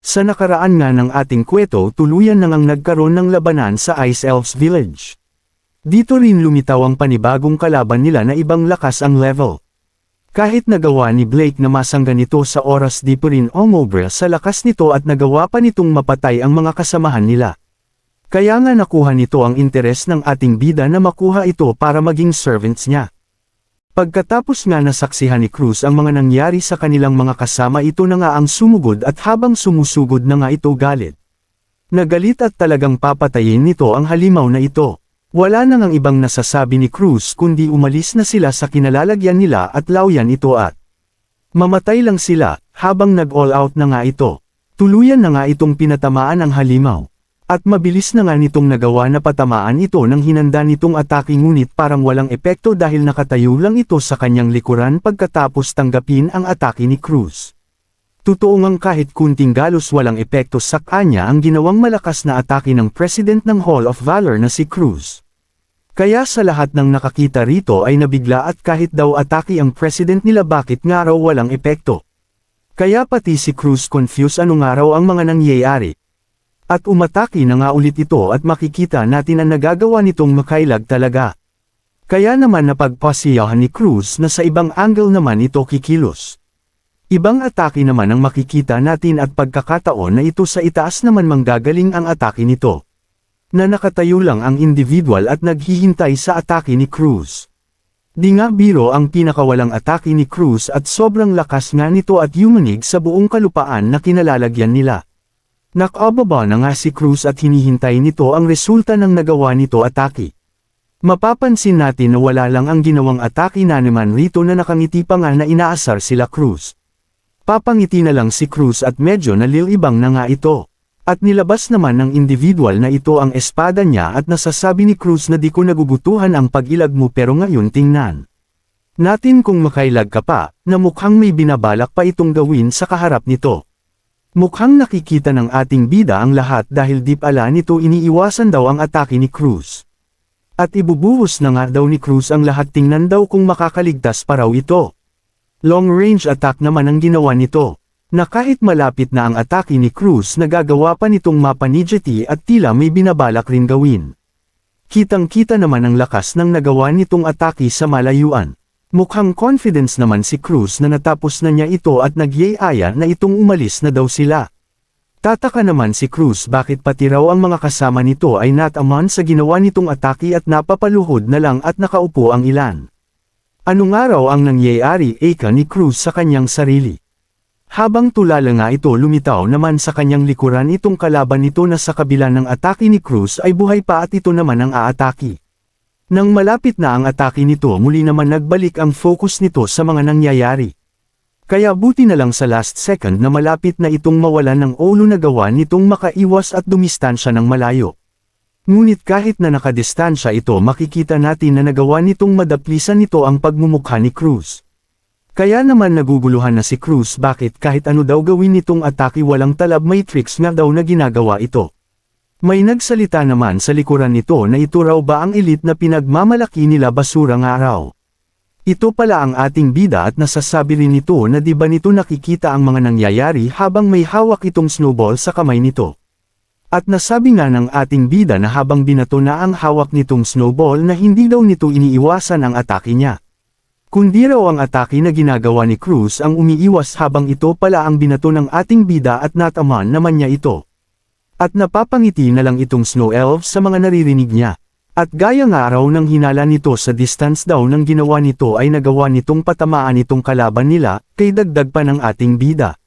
Sa nakaraan nga ng ating kwento tuluyan na ngang nagkaroon ng labanan sa Ice Elves Village. Dito rin lumitaw ang panibagong kalaban nila na ibang lakas ang level. Kahit nagawa ni Blake na masanggan nito sa oras di pa rin umobra sa lakas nito at nagawa pa nitong mapatay ang mga kasamahan nila. Kaya nga nakuha nito ang interes ng ating bida na makuha ito para maging servants niya. Pagkatapos nga nasaksihan ni Cruz ang mga nangyari sa kanilang mga kasama ito na nga ang sumugod at habang sumusugod na nga ito galit. Nagalit at talagang papatayin nito ang halimaw na ito. Wala nang ang ibang nasasabi ni Cruz kundi umalis na sila sa kinalalagyan nila at lawyan ito at mamatay lang sila habang nag-all out na nga ito. Tuluyan na nga itong pinatamaan ang halimaw. At mabilis na nga nitong nagawa na patamaan ito nang hinanda nitong atake ngunit parang walang epekto dahil nakatayo lang ito sa kanyang likuran pagkatapos tanggapin ang atake ni Cruz. Totoo ngang kahit kunting galos walang epekto sa kanya ang ginawang malakas na atake ng President ng Hall of Valor na si Cruz. Kaya sa lahat ng nakakita rito ay nabigla at kahit daw atake ang President nila bakit nga raw walang epekto. Kaya pati si Cruz confused ano nga raw ang mga nangyayari. At umatake na nga ulit ito at makikita natin ang nagagawa nitong makailag talaga. Kaya naman napagpasiyahan ni Cruz na sa ibang angle naman ito kikilos. Ibang atake naman ang makikita natin at pagkakataon na ito sa itaas naman manggagaling ang atake nito. Na nakatayo lang ang individual at naghihintay sa atake ni Cruz. Di nga biro ang pinakawalang atake ni Cruz at sobrang lakas nga nito at yumanig sa buong kalupaan na kinalalagyan nila. Nakababa na nga si Cruz at hinihintay nito ang resulta ng nagawa nito atake. Mapapansin natin na wala lang ang ginawang atake na naman rito na nakangiti pa nga na inaasar sila Cruz. Papangiti na lang si Cruz at medyo nalilibang na nga ito. At nilabas naman ng individual na ito ang espada niya at nasasabi ni Cruz na di ko nagugutuhan ang pag-ilag mo pero ngayon tingnan natin kung makailag ka pa, na mukhang may binabalak pa itong gawin sa kaharap nito. Mukhang nakikita ng ating bida ang lahat dahil di pala nito iniiwasan daw ang atake ni Cruz. At ibubuhos na nga daw ni Cruz ang lahat tingnan daw kung makakaligtas pa raw ito. Long range attack naman ang ginawa nito. Na kahit malapit na ang atake ni Cruz nagagawa pa nitong mapanijeti at tila may binabalak rin gawin. Kitang-kita naman ang lakas ng nagawa nitong atake sa malayuan. Mukhang confidence naman si Cruz na natapos na niya ito at nagyayaya na itong umalis na daw sila. Tataka naman si Cruz bakit pati raw ang mga kasama nito ay nataman sa ginawa nitong atake at napapaluhod na lang at nakaupo ang ilan. Ano nga raw ang nangyayari eka ni Cruz sa kanyang sarili? Habang tulala nga ito lumitaw naman sa kanyang likuran itong kalaban nito na sa kabila ng atake ni Cruz ay buhay pa at ito naman ang aatake. Nang malapit na ang atake nito muli naman nagbalik ang focus nito sa mga nangyayari. Kaya buti na lang sa last second na malapit na itong mawalan ng ulo na gawa nitong makaiwas at dumistansya ng malayo. Ngunit kahit na nakadistansya ito makikita natin na nagawa nitong madaplisan nito ang pagmumukha ni Cruz. Kaya naman naguguluhan na si Cruz bakit kahit ano daw gawin nitong atake walang talab may tricks nga daw na ginagawa ito. May nagsalita naman sa likuran nito na ito raw ba ang elite na pinagmamalaki nila basura nga raw. Ito pala ang ating bida at nasasabi rin nito na di ba nito nakikita ang mga nangyayari habang may hawak itong snowball sa kamay nito. At nasabi nga ng ating bida na habang binato na ang hawak nitong snowball na hindi daw nito iniiwasan ang atake niya. Kundi raw ang atake na ginagawa ni Cruz ang umiiwas habang ito pala ang binato ng ating bida at nataman naman niya ito. At napapangiti na lang itong snow elf sa mga naririnig niya. At gaya nga raw ng hinala nito sa distance daw ng ginawa nito ay nagawa nitong patamaan itong kalaban nila, kay dagdag pa ng ating bida.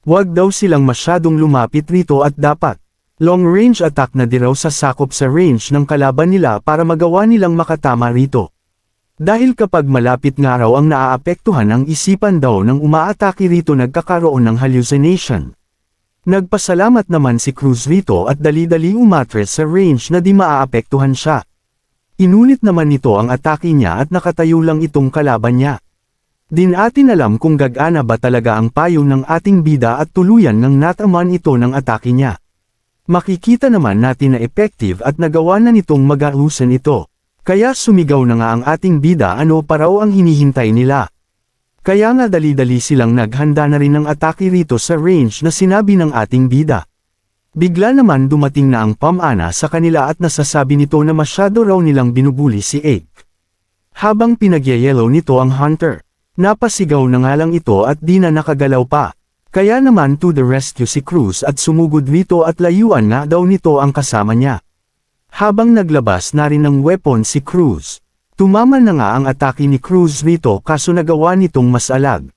Huwag daw silang masyadong lumapit rito at dapat long range attack na di raw sasakop sa range ng kalaban nila para magawa nilang makatama rito. Dahil kapag malapit nga raw ang naaapektuhan ang isipan daw ng umaatake rito nagkakaroon ng hallucination. Nagpasalamat naman si Cruz rito at dali-dali umatres sa range na di maaapektuhan siya. Inulit naman nito ang atake niya at nakatayo lang itong kalaban niya. Din atin alam kung gagana ba talaga ang payo ng ating bida at tuluyan ng nataman ito ng atake niya. Makikita naman natin na effective at nagawa na nitong mag-ahusan ito. Kaya sumigaw na nga ang ating bida ano pa raw ang hinihintay nila. Kaya nga dali-dali silang naghanda na rin ng atake rito sa range na sinabi ng ating bida. Bigla naman dumating na ang pamana sa kanila at nasasabi nito na masyado raw nilang binubuli si Egg. Habang pinagyayelo nito ang hunter, napasigaw na nga lang ito at di na nakagalaw pa. Kaya naman to the rescue si Cruz at sumugod rito at layuan nga daw nito ang kasama niya. Habang naglabas na rin ng weapon si Cruz, tumama na nga ang atake ni Cruz rito kaso nagawa nitong masalag.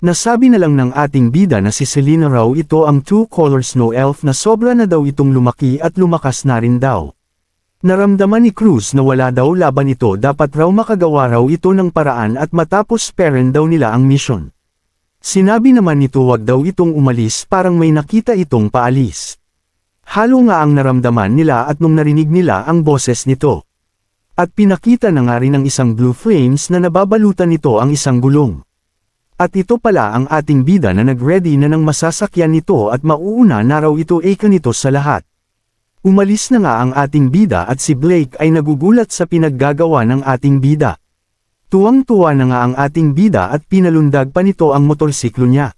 Nasabi na lang ng ating bida na si Selena raw ito ang two-color snow elf na sobra na daw itong lumaki at lumakas na rin daw. Naramdaman ni Cruz na wala daw laban ito, dapat raw makagawa raw ito ng paraan at matapos peren daw nila ang mission. Sinabi naman nito wag daw itong umalis, parang may nakita itong paalis. Halo nga ang naramdaman nila at nung narinig nila ang boses nito. At pinakita na nga rin ng isang blue flames na nababalutan nito ang isang gulong. At ito pala ang ating bida na nag-ready na ng masasakyan nito at mauuna na raw ito nito sa lahat. Umalis na nga ang ating bida at si Blake ay nagugulat sa pinaggagawa ng ating bida. Tuwang-tuwa na nga ang ating bida at pinalundag pa nito ang motorsiklo niya.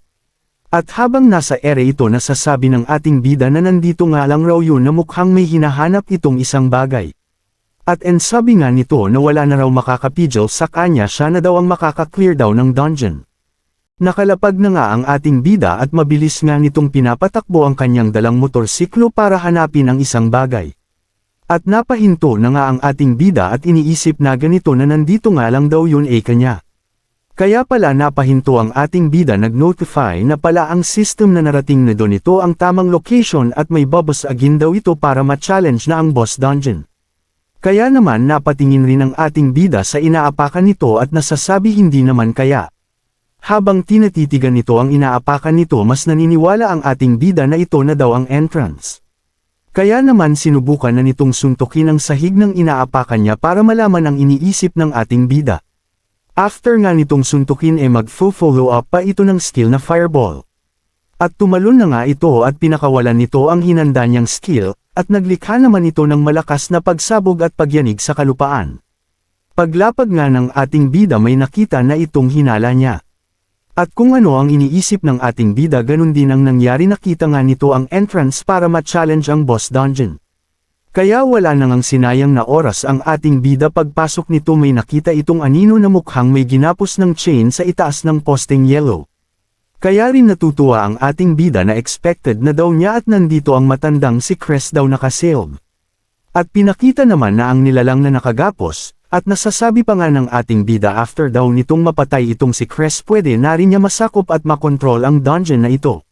At habang nasa ere ito nasasabi ng ating bida na nandito nga lang raw yun na mukhang may hinahanap itong isang bagay. At sabi nga nito na wala na raw makakapigil sa kanya, siya na daw ang makaka-clear daw ng dungeon. Nakalapag na nga ang ating bida at mabilis nga nitong pinapatakbo ang kanyang dalang motorsiklo para hanapin ang isang bagay. At napahinto na nga ang ating bida at iniisip na ganito na nandito nga lang daw yun kanya. Kaya pala napahinto ang ating bida, nag-notify na pala ang system na narating na doon ito ang tamang location at may babas agin daw ito para ma-challenge na ang boss dungeon. Kaya naman napatingin rin ang ating bida sa inaapakan nito at nasasabi hindi naman kaya. Habang tinatitigan nito ang inaapakan nito, mas naniniwala ang ating bida na ito na daw ang entrance. Kaya naman sinubukan na nitong suntukin ang sahig ng inaapakan niya para malaman ang iniisip ng ating bida. After nga nitong suntukin mag-follow up pa ito ng skill na fireball. At tumalon na nga ito at pinakawalan nito ang hinanda niyang skill, at naglikha naman ito ng malakas na pagsabog at pagyanig sa kalupaan. Paglapag nga ng ating bida may nakita na itong hinala niya. At kung ano ang iniisip ng ating bida, ganun din ang nangyari, nakita nga nito ang entrance para ma-challenge ang boss dungeon. Kaya wala nang sinayang na oras ang ating bida, pagpasok nito may nakita itong anino na mukhang may ginapos ng chain sa itaas ng posteng yellow. Kaya rin natutuwa ang ating bida na expected na daw niya at nandito ang matandang si Cress daw nakasilb. At pinakita naman na ang nilalang na nakagapos. At nasasabi pa nga ng ating bida after daw nitong mapatay itong si Cress, pwede na rin niya masakop at makontrol ang dungeon na ito.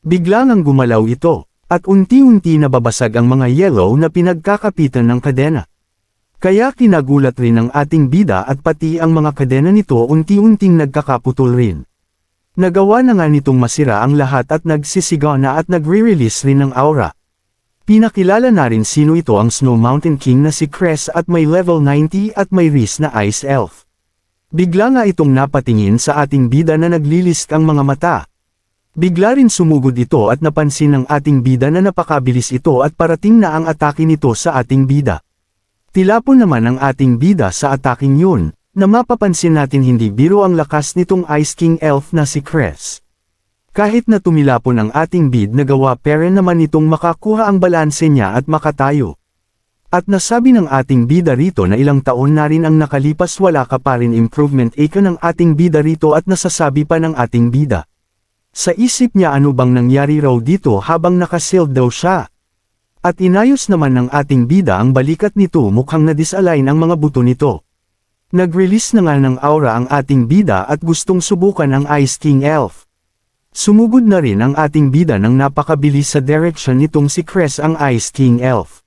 Bigla ngang gumalaw ito, at unti-unti nababasag ang mga yellow na pinagkakapitan ng kadena. Kaya kinagulat rin ng ating bida at pati ang mga kadena nito unti-unting nagkakaputol rin. Nagawa na nga nitong masira ang lahat at nagsisigaw na at nagre-release rin ng aura. Pinakilala na rin sino ito, ang Snow Mountain King na si Cress at may level 90 at may wrist na Ice Elf. Bigla nga itong napatingin sa ating bida na naglilisk ang mga mata. Bigla rin sumugod ito at napansin ng ating bida na napakabilis ito at parating na ang atake nito sa ating bida. Tilapon naman ang ating bida sa ataking yun, na mapapansin natin hindi biro ang lakas nitong Ice King Elf na si Cress. Kahit na tumilapon ang ating bid, nagawa pera naman itong makakuha ang balanse niya at makatayo. At nasabi ng ating bida rito na ilang taon na rin ang nakalipas, wala ka pa rin improvement ng ating bida rito, at nasasabi pa ng ating bida. Sa isip niya ano bang nangyari raw dito habang nakasild daw siya. At inayos naman ng ating bida ang balikat nito, mukhang na-disalign ang mga buto nito. Nag-release na nga ng aura ang ating bida at gustong subukan ang Ice King Elf. Sumugod na rin ang ating bida ng napakabilis sa direction nitong si Cress, ang Ice King Elf.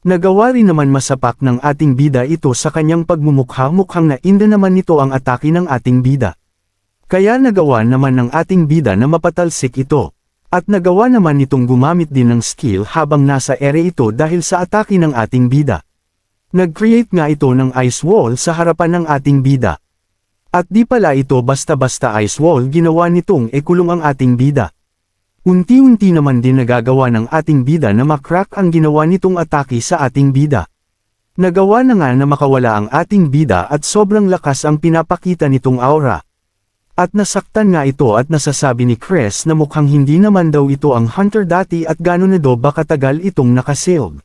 Nagawa rin naman masapak ng ating bida ito sa kanyang pagmumukha, mukhang nainda naman nito ang atake ng ating bida. Kaya nagawa naman ng ating bida na mapatalsik ito. At nagawa naman nitong gumamit din ng skill habang nasa ere ito dahil sa atake ng ating bida. Nag-create nga ito ng ice wall sa harapan ng ating bida. At di pala ito basta-basta ice wall ginawa nitong kulong ang ating bida. Unti-unti naman din nagagawa ng ating bida na makrack ang ginawa nitong atake sa ating bida. Nagawa na nga na makawala ang ating bida at sobrang lakas ang pinapakita nitong aura. At nasaktan nga ito at nasasabi ni Chris na mukhang hindi naman daw ito ang hunter dati at gano'n na daw ba katagal itong nakasilb.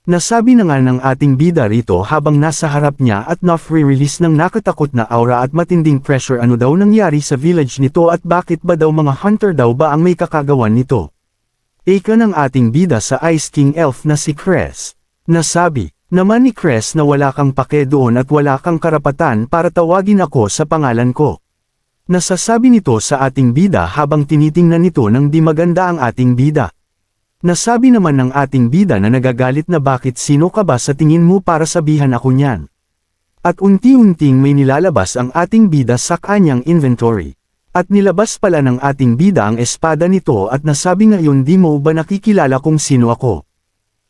Nasabi na nga ng ating bida rito habang nasa harap niya at na-re-release ng nakatakot na aura at matinding pressure ano daw nangyari sa village nito at bakit ba daw mga hunter daw ba ang may kakagawan nito. Ika ng ating bida sa Ice King Elf na si Chris. Nasabi naman ni Chris na wala kang pake doon at wala kang karapatan para tawagin ako sa pangalan ko. Nasasabi nito sa ating bida habang tinitingnan nito ng di maganda ang ating bida. Nasabi naman ng ating bida na nagagalit na bakit sino ka ba sa tingin mo para sabihan ako niyan. At unti-unting may nilalabas ang ating bida sa kanyang inventory. At nilabas pala ng ating bida ang espada nito at nasabi ngayon di mo ba nakikilala kung sino ako.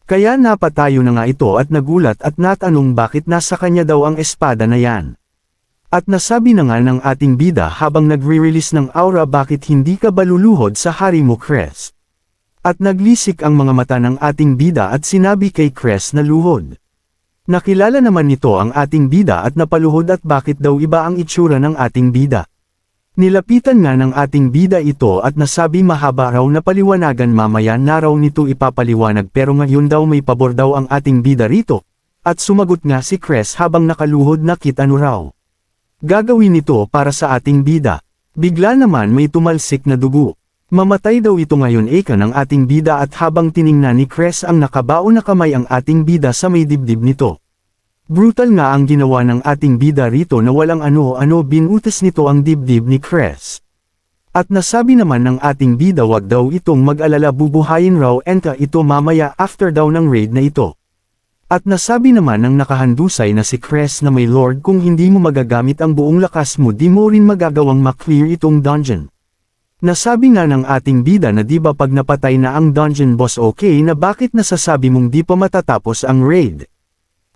Kaya napatayo na nga ito at nagulat at natanong bakit nasa kanya daw ang espada na yan. At nasabi na nga ng ating bida habang nagre-release ng aura bakit hindi ka ba luluhod sa hari mo Chris. At naglisik ang mga mata ng ating bida at sinabi kay Chris na luhod. Nakilala naman nito ang ating bida at napaluhod at bakit daw iba ang itsura ng ating bida. Nilapitan nga ng ating bida ito at nasabi mahaba raw na paliwanagan mamaya na raw nito ipapaliwanag pero ngayon daw may pabor daw ang ating bida rito. At sumagot nga si Chris habang nakaluhod na ano raw. Gagawin nito para sa ating bida. Bigla naman may tumalsik na dugo. Mamatay daw ito ngayon eka ng ating bida at habang tiningnan ni Chris ang nakabaon na kamay ang ating bida sa may dibdib nito. Brutal nga ang ginawa ng ating bida rito na walang ano-ano binutas nito ang dibdib ni Chris. At nasabi naman ng ating bida wag daw itong mag-alala bubuhayin raw enta ito mamaya after daw ng raid na ito. At nasabi naman ng nakahandusay na si Chris na may lord kung hindi mo magagamit ang buong lakas mo di mo rin magagawang maklear itong dungeon. Nasabi nga ng ating bida na di ba pag napatay na ang dungeon boss okay na bakit nasasabi mong di pa matatapos ang raid.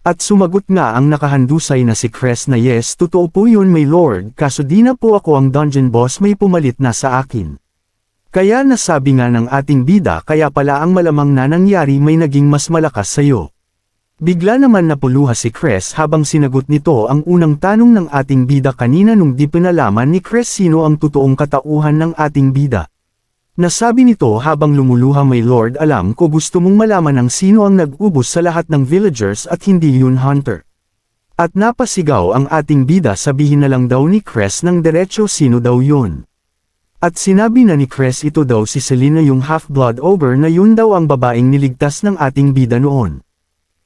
At sumagot nga ang nakahandusay na si Chris na yes totoo po yun may lord kaso di na po ako ang dungeon boss may pumalit na sa akin. Kaya nasabi nga ng ating bida kaya pala ang malamang na nangyari may naging mas malakas sayo. Bigla naman napuluha si Chris habang sinagot nito ang unang tanong ng ating bida kanina nung di pinalaman ni Chris sino ang totoong katauhan ng ating bida. Nasabi nito habang lumuluha may lord alam ko gusto mong malaman ang sino ang nag-ubos sa lahat ng villagers at hindi yun hunter. At napasigaw ang ating bida sabihin na lang daw ni Chris ng diretsyo sino daw yun. At sinabi na ni Chris ito daw si Selena yung half-blood ogre na yun daw ang babaeng niligtas ng ating bida noon.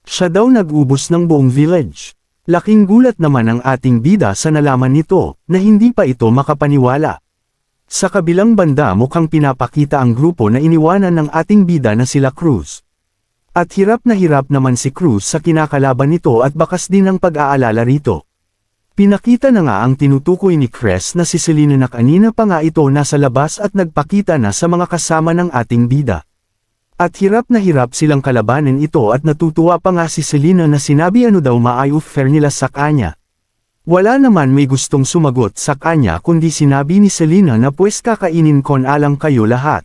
Siya daw nag-ubos ng buong village. Laking gulat naman ang ating bida sa nalaman nito, na hindi pa ito makapaniwala. Sa kabilang banda mukhang pinapakita ang grupo na iniwanan ng ating bida na sila Cruz. At hirap naman si Cruz sa kinakalaban nito at bakas din ang pag-aalala rito. Pinakita na nga ang tinutukoy ni Chris na si Selena na kanina pa nga ito nasa labas at nagpakita na sa mga kasama ng ating bida. At hirap silang kalabanin ito at natutuwa pa nga si Selena na sinabi ano daw maayufair nila sa kanya. Wala naman may gustong sumagot sa kanya kundi sinabi ni Selena na pues kakainin ko na lang kayo lahat.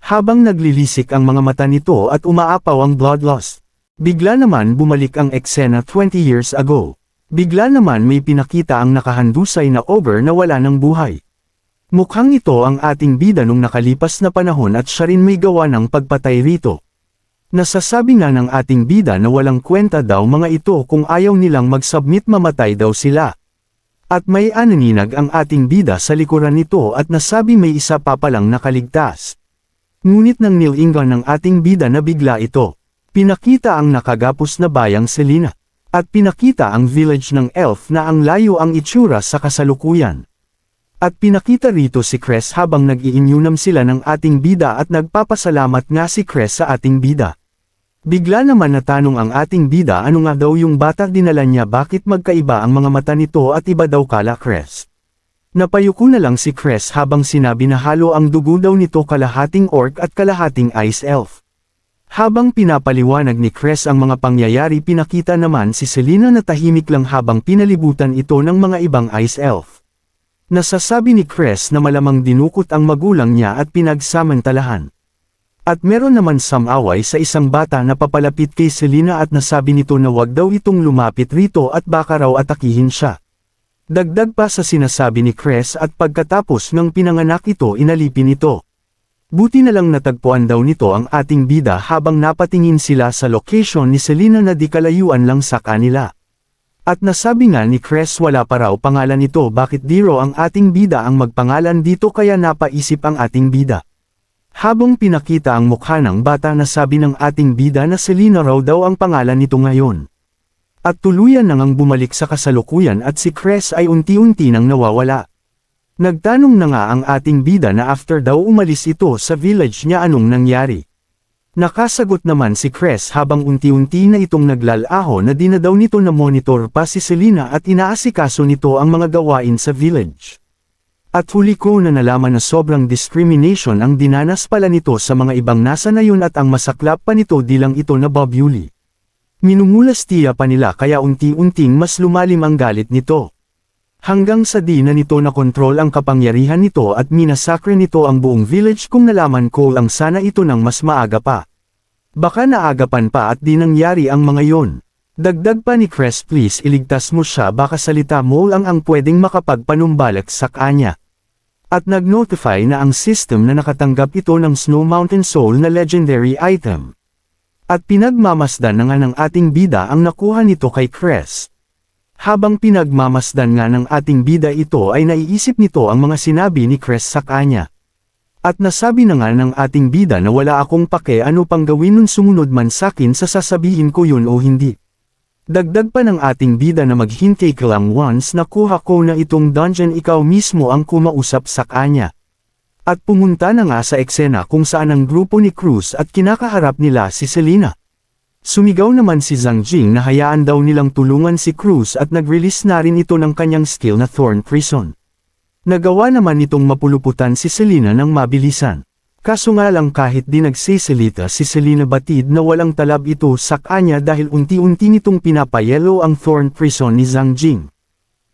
Habang naglilisik ang mga mata nito at umaapaw ang bloodlust. Bigla naman bumalik ang eksena 20 years ago. Bigla naman may pinakita ang nakahandusay na ogre na wala ng buhay. Mukhang ito ang ating bida nung nakalipas na panahon at siya rin may gawa ng pagpatay rito. Nasasabi nga ng ating bida na walang kwenta daw mga ito kung ayaw nilang mag-submit mamatay daw sila. At may ananinag ang ating bida sa likuran nito at nasabi may isa pa palang nakaligtas. Ngunit nang nilingan ng ating bida na bigla ito. Pinakita ang nakagapos na bayang Selena. At pinakita ang village ng elf na ang layo ang itsura sa kasalukuyan. At pinakita rito si Chris habang nag-iinyunam sila ng ating bida at nagpapasalamat nga si Chris sa ating bida. Bigla naman natanong ang ating bida ano nga daw yung bata dinala niya bakit magkaiba ang mga mata nito at iba daw kala Chris. Napayuko na lang si Chris habang sinabi na halo ang dugo daw nito kalahating orc at kalahating ice elf. Habang pinapaliwanag ni Chris ang mga pangyayari pinakita naman si Selena na tahimik lang habang pinalibutan ito ng mga ibang ice elf. Nasasabi ni Chris na malamang dinukot ang magulang niya at pinagsamantalahan. At meron naman samaway sa isang bata na papalapit kay Selena at nasabi nito na wag daw itong lumapit rito at baka raw atakihin siya. Dagdag pa sa sinasabi ni Cress at pagkatapos ng pinanganak ito inalipin ito. Buti na lang natagpuan daw nito ang ating bida habang napatingin sila sa location ni Selena na di kalayuan lang sa kanila. At nasabi nga ni Cress wala pa raw pangalan nito, bakit di raw ang ating bida ang magpangalan dito, kaya napaisip ang ating bida. Habang pinakita ang mukha ng bata, nasabi ng ating bida na Selena raw daw ang pangalan nito ngayon. At tuluyan na ngang bumalik sa kasalukuyan at si Cress ay unti-unti nang nawawala. Nagtanong na nga ang ating bida na after daw umalis ito sa village niya anong nangyari. Nakasagot naman si Cress habang unti-unti na itong naglalaho na di na daw nito na monitor pa si Selena at inaasikaso nito ang mga gawain sa village. At huli ko na nalaman na sobrang discrimination ang dinanas pala nito sa mga ibang nasa na yun, at ang masaklap pa nito di lang ito na babuli. Minumulastiya pa nila kaya unti-unting mas lumalim ang galit nito. Hanggang sa di na nito nakontrol ang kapangyarihan nito at minasakre nito ang buong village. Kung nalaman ko lang sana ito nang mas maaga pa. Baka naagapan pa at di nangyari ang mga yon. Dagdag pa ni Cress, please iligtas mo siya, baka salita mo lang ang pwedeng makapagpanumbalik sa kanya. At nag-notify na ang system na nakatanggap ito ng Snow Mountain Soul na legendary item. At pinagmamasdan na nga ng ating bida ang nakuha nito kay Cress. Habang pinagmamasdan nga ng ating bida ito ay naiisip nito ang mga sinabi ni Cress sa kanya. At nasabi na nga ng ating bida na wala akong pake ano pang gawin nun sumunod man sakin sa sasabihin ko yun o hindi. Dagdag pa ng ating bida na maghintay ka lang, once nakuha ko na itong dungeon ikaw mismo ang kumausap sa kanya. At pumunta na nga sa eksena kung saan ang grupo ni Cruz at kinakaharap nila si Selena. Sumigaw naman si Zhang Jing na hayaan daw nilang tulungan si Cruz at nag-release na rin ito ng kanyang skill na Thorn Prison. Nagawa naman nitong mapuluputan si Selena ng mabilisan. Kaso nga lang kahit di nagsisilita si Selena, batid na walang talab ito sa kanya dahil unti-unti nitong pinapayelo ang Thorn Prison ni Zhang Jing.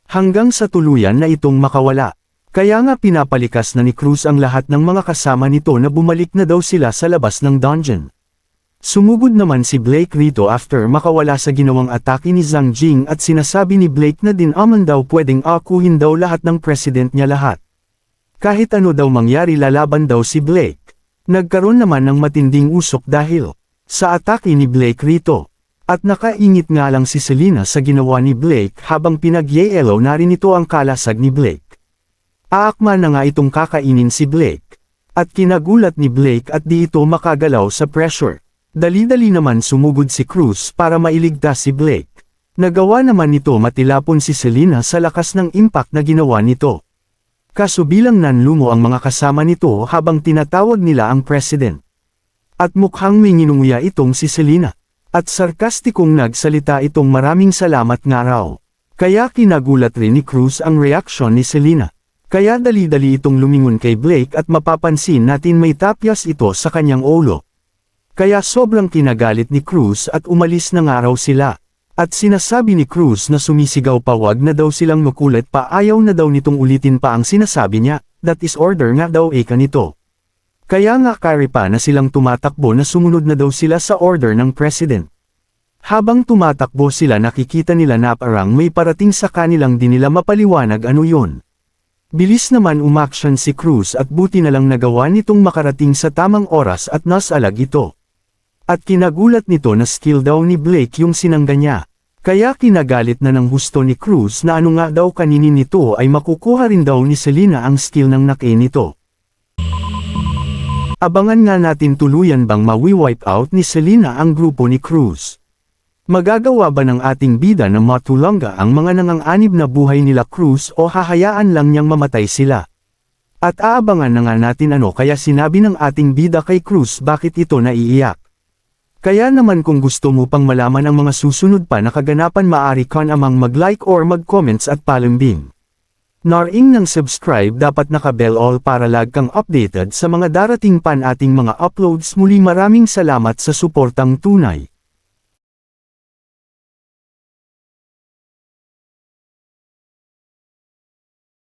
Hanggang sa tuluyan na itong makawala. Kaya nga pinapalikas na ni Cruz ang lahat ng mga kasama nito na bumalik na daw sila sa labas ng dungeon. Sumugod naman si Blake rito after makawala sa ginawang atake ni Zhang Jing at sinasabi ni Blake na din aman daw pwedeng akuhin daw lahat ng president niya lahat. Kahit ano daw mangyari lalaban daw si Blake. Nagkaroon naman ng matinding usok dahil sa atake ni Blake rito. At nakaingit nga lang si Selena sa ginawa ni Blake habang pinag-yelo na rin ito ang kalasag ni Blake. Aakma na nga itong kakainin si Blake. At kinagulat ni Blake at di ito makagalaw sa pressure. Dali-dali naman sumugod si Cruz para mailigtas si Blake. Nagawa naman nito matilapon si Selena sa lakas ng impact na ginawa nito. Kaso bilang nanlumo ang mga kasama nito habang tinatawag nila ang president. At mukhang may nginunguya itong si Selena. At sarkastikong nagsalita itong maraming salamat nga raw. Kaya kinagulat rin ni Cruz ang reaksyon ni Selena. Kaya dali-dali itong lumingon kay Blake at mapapansin natin may tapyas ito sa kanyang ulo. Kaya sobrang kinagalit ni Cruz at umalis na nga raw sila. At sinasabi ni Cruz na sumisigaw pa wag na daw silang makulit pa, ayaw na daw nitong ulitin pa ang sinasabi niya, that is order nga daw nito. Kaya nga carry pa na silang tumatakbo na sumunod na daw sila sa order ng president. Habang tumatakbo sila nakikita nila na parang may parating sa kanilang di nila mapaliwanag ano yun. Bilis naman umaksyon si Cruz at buti na lang nagawa nitong makarating sa tamang oras at nasalag ito. At kinagulat nito na skill daw ni Blake yung sinangga niya. Kaya kinagalit na ng husto ni Cruz na ano nga daw kaninin nito ay makukuha rin daw ni Selena ang skill ng nake nito. Abangan nga natin tuluyan bang mawi-wipe out ni Selena ang grupo ni Cruz. Magagawa ba ng ating bida na matulangga ang mga nanganganib na buhay nila Cruz o hahayaan lang niyang mamatay sila? At aabangan na nga natin ano kaya sinabi ng ating bida kay Cruz bakit ito naiiyak. Kaya naman kung gusto mo pang malaman ang mga susunod pa na kaganapan maaari ka namang mag-like or mag-comments at palambing. Naring ng subscribe dapat naka-bell all para lag kang updated sa mga darating pan ating mga uploads. Muli maraming salamat sa suportang tunay.